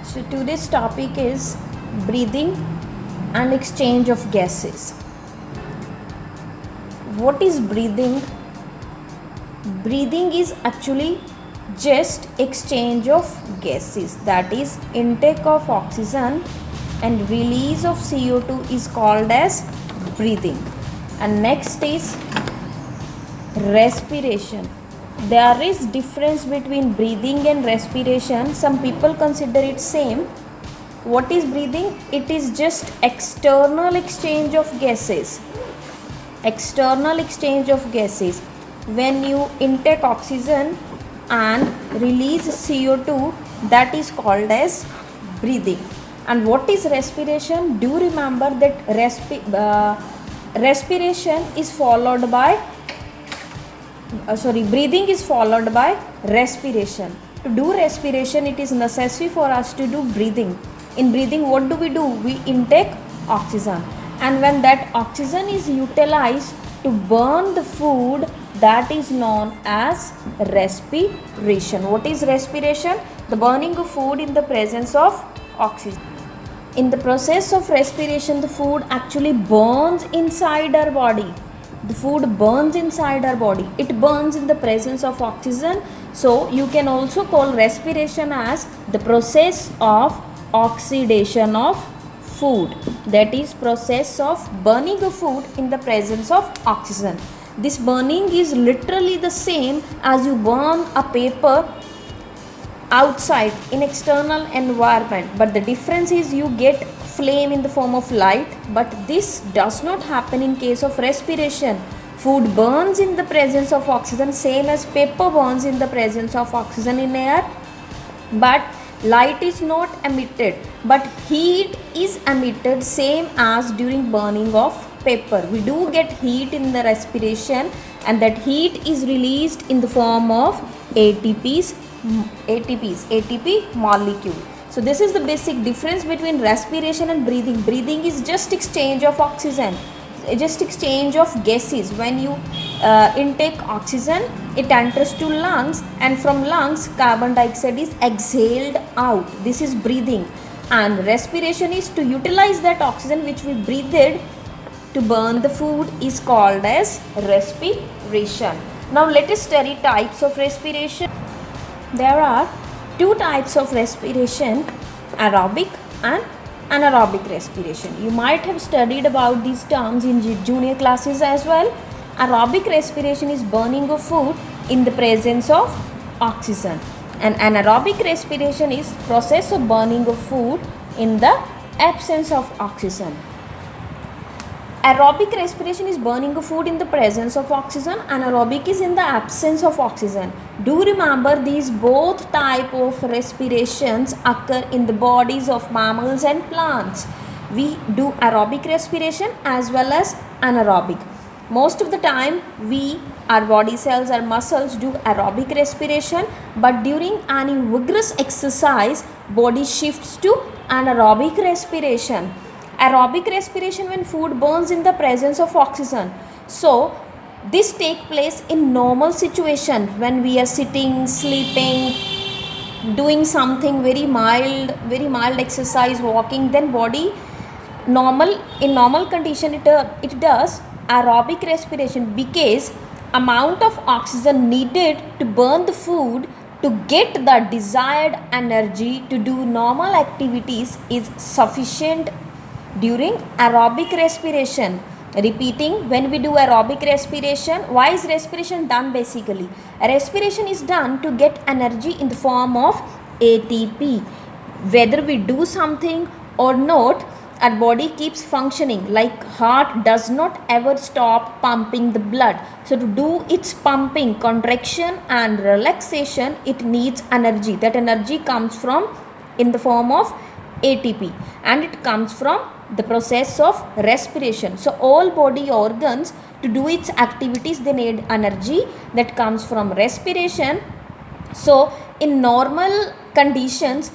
So today's topic is breathing and exchange of gases. What is breathing? Breathing is actually just exchange of gases, that is intake of oxygen and release of CO2 is called as breathing. And next is respiration. There is difference between breathing and respiration. Some people consider it same. What is breathing? It is just external exchange of gases. External exchange of gases. When you intake oxygen and release CO2, that is called as breathing. And what is respiration? Do remember that respiration is followed by breathing is followed by respiration. To do respiration, it is necessary for us to do breathing. In breathing, what do? We intake oxygen, and when that oxygen is utilized to burn the food, that is known as respiration. What is respiration? The burning of food in the presence of oxygen. In the process of respiration, the food actually burns inside our body. The food burns inside our body. It burns in the presence of oxygen. So you can also call respiration as the process of oxidation of food. That is process of burning of food in the presence of oxygen. This burning is literally the same as you burn a paper outside in external environment, but the difference is you get flame in the form of light, but this does not happen in case of respiration. Food burns in the presence of oxygen, same as paper burns in the presence of oxygen in air, but light is not emitted, but heat is emitted, same as during burning of paper. We do get heat in the respiration, and that heat is released in the form of ATP molecule. So this is the basic difference between respiration and breathing. Breathing is just exchange of oxygen, just exchange of gases. When you intake oxygen, it enters to lungs, and from lungs carbon dioxide is exhaled out. This is breathing. And respiration is to utilize that oxygen which we breathed to burn the food, is called as respiration. Now let us study types of respiration. There are two types of respiration, aerobic and anaerobic respiration. You might have studied about these terms in junior classes as well. Aerobic respiration is burning of food in the presence of oxygen, and anaerobic respiration is process of burning of food in the absence of oxygen. Aerobic respiration is burning of food in the presence of oxygen. Anaerobic is in the absence of oxygen. Do remember, these both type of respirations occur in the bodies of mammals and plants. We do aerobic respiration as well as anaerobic. Most of the time our body cells, our muscles do aerobic respiration, but during any vigorous exercise, body shifts to anaerobic respiration. Aerobic respiration when food burns in the presence of oxygen. So this take place in normal situation, when we are sitting, sleeping, doing something very mild exercise, walking, then body in normal condition it does aerobic respiration, because amount of oxygen needed to burn the food to get the desired energy to do normal activities is sufficient during aerobic respiration. Repeating, when we do aerobic respiration, why is respiration done basically? Respiration is done to get energy in the form of ATP. Whether we do something or not, our body keeps functioning. Like heart does not ever stop pumping the blood. So to do its pumping, contraction and relaxation, it needs energy. That energy comes from in the form of ATP, and it comes from the process of respiration. So all body organs, to do its activities, they need energy that comes from respiration. So in normal conditions,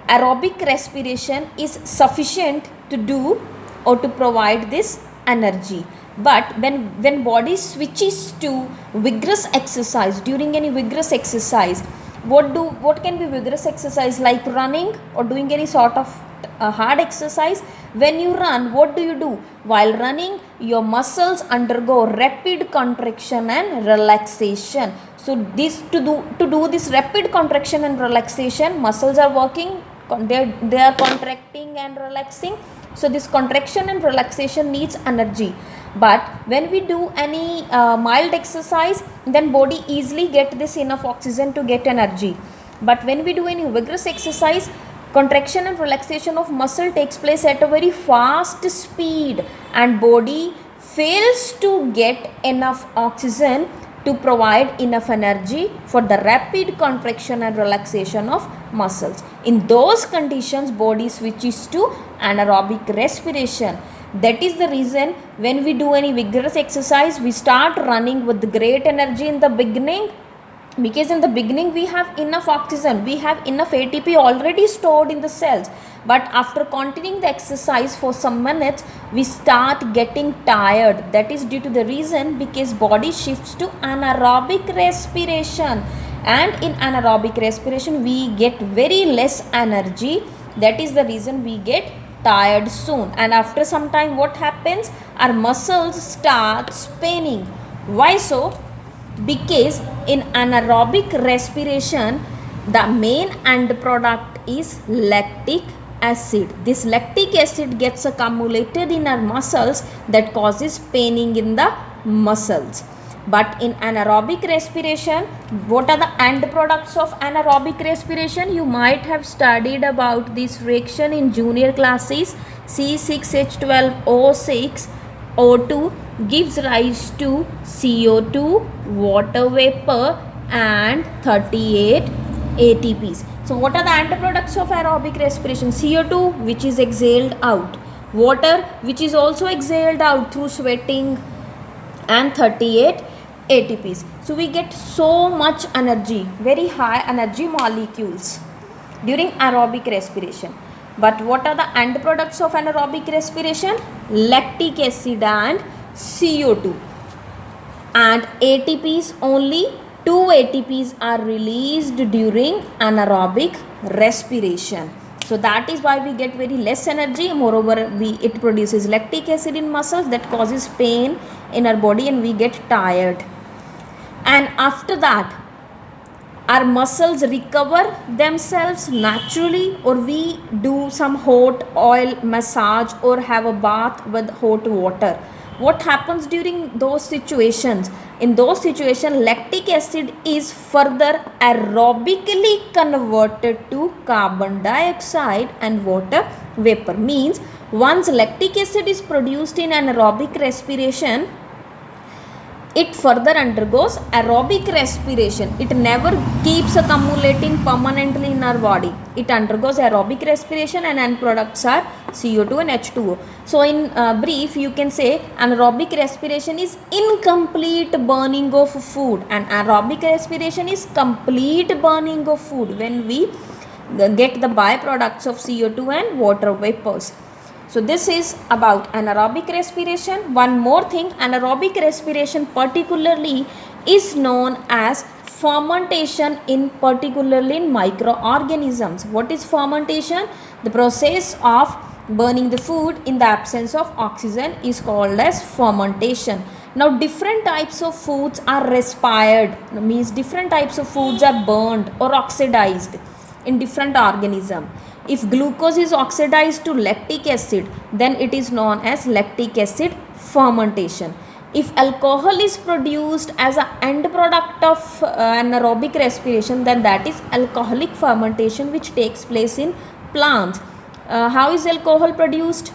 aerobic respiration is sufficient to do or to provide this energy. But when body switches to vigorous exercise, during any vigorous exercise, what can be vigorous exercise, like running or doing any sort of hard exercise? When you run, what do? While running, your muscles undergo rapid contraction and relaxation. So this to do this rapid contraction and relaxation, muscles are working, they are contracting and relaxing. So this contraction and relaxation needs energy. But when we do any mild exercise, then body easily get this enough oxygen to get energy. But when we do any vigorous exercise, contraction and relaxation of muscle takes place at a very fast speed, and body fails to get enough oxygen to provide enough energy for the rapid contraction and relaxation of muscles. In those conditions, body switches to anaerobic respiration. That is the reason when we do any vigorous exercise, we start running with great energy in the beginning, because in the beginning we have enough oxygen, we have enough ATP already stored in the cells. But after continuing the exercise for some minutes, we start getting tired. That is due to the reason because body shifts to anaerobic respiration, and in anaerobic respiration we get very less energy. That is the reason we get tired soon, and after some time what happens? Our muscles start paining. Why so? Because in anaerobic respiration, the main end product is lactic acid. This lactic acid gets accumulated in our muscles that causes paining in the muscles. But in anaerobic respiration, what are the end products of anaerobic respiration? You might have studied about this reaction in junior classes. C6H12O6 O2 gives rise to CO2, water vapor, and 38 ATPs. So what are the end products of aerobic respiration? CO2, which is exhaled out, water, which is also exhaled out through sweating, and 38 ATPs. So we get so much energy, very high energy molecules during aerobic respiration. But what are the end products of anaerobic respiration? Lactic acid and CO2. And ATPs, only 2 ATPs are released during anaerobic respiration. So that is why we get very less energy. Moreover, it produces lactic acid in muscles that causes pain in our body, and we get tired. And after that, our muscles recover themselves naturally, or we do some hot oil massage or have a bath with hot water. What happens during those situations? In those situations, lactic acid is further aerobically converted to carbon dioxide and water vapor. Means once lactic acid is produced in anaerobic respiration, it further undergoes aerobic respiration. It never keeps accumulating permanently in our body. It undergoes aerobic respiration, and end products are CO2 and H2O. So in brief, you can say anaerobic respiration is incomplete burning of food, and aerobic respiration is complete burning of food when we get the byproducts of CO2 and water vapors. So this is about anaerobic respiration. One more thing, anaerobic respiration particularly is known as fermentation, in particularly in microorganisms. What is fermentation? The process of burning the food in the absence of oxygen is called as fermentation. Now different types of foods are respired, means different types of foods are burned or oxidized in different organisms. If glucose is oxidized to lactic acid, then it is known as lactic acid fermentation. If alcohol is produced as an end product of anaerobic respiration, then that is alcoholic fermentation, which takes place in plants. How is alcohol produced?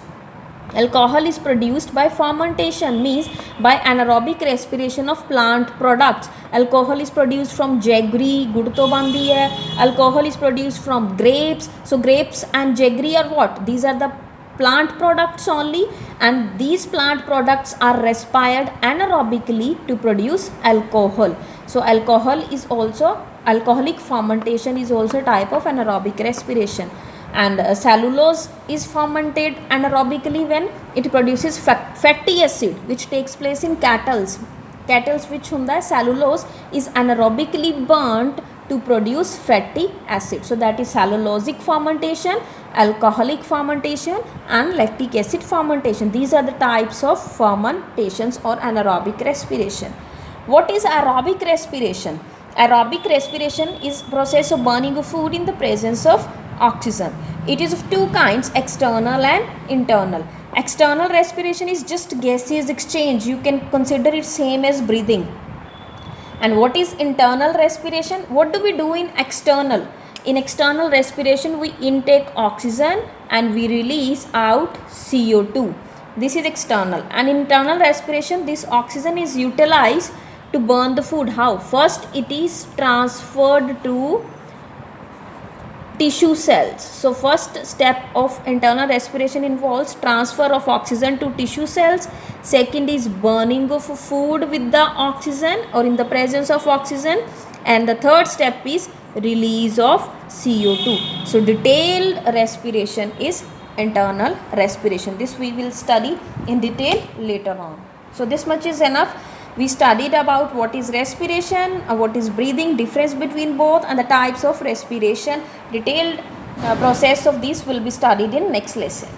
Alcohol is produced by fermentation, means by anaerobic respiration of plant products. Alcohol is produced from jaggery, gur to bandi hai. Alcohol is produced from grapes. So grapes and jaggery are what? These are the plant products only, and these plant products are respired anaerobically to produce alcohol. So alcoholic fermentation is also a type of anaerobic respiration. And cellulose is fermented anaerobically when it produces fatty acid, which takes place in cattles which hunda cellulose is anaerobically burnt to produce fatty acid. So that is cellulosic fermentation, alcoholic fermentation and lactic acid fermentation. These are the types of fermentations or anaerobic respiration. What is aerobic respiration? Aerobic respiration is process of burning of food in the presence of oxygen. It is of two kinds, external and internal. External respiration is just gaseous exchange. You can consider it same as breathing. And what is internal respiration? What do we do in external? In external respiration, we intake oxygen and we release out CO2. This is external. And internal respiration, this oxygen is utilized to burn the food. How? First, it is transferred to tissue cells. So first step of internal respiration involves transfer of oxygen to tissue cells. Second is burning of food with the oxygen or in the presence of oxygen. And the third step is release of CO2. So detailed respiration is internal respiration. This we will study in detail later on. So this much is enough. We studied about what is respiration, what is breathing, difference between both and the types of respiration. Detailed process of this will be studied in next lesson.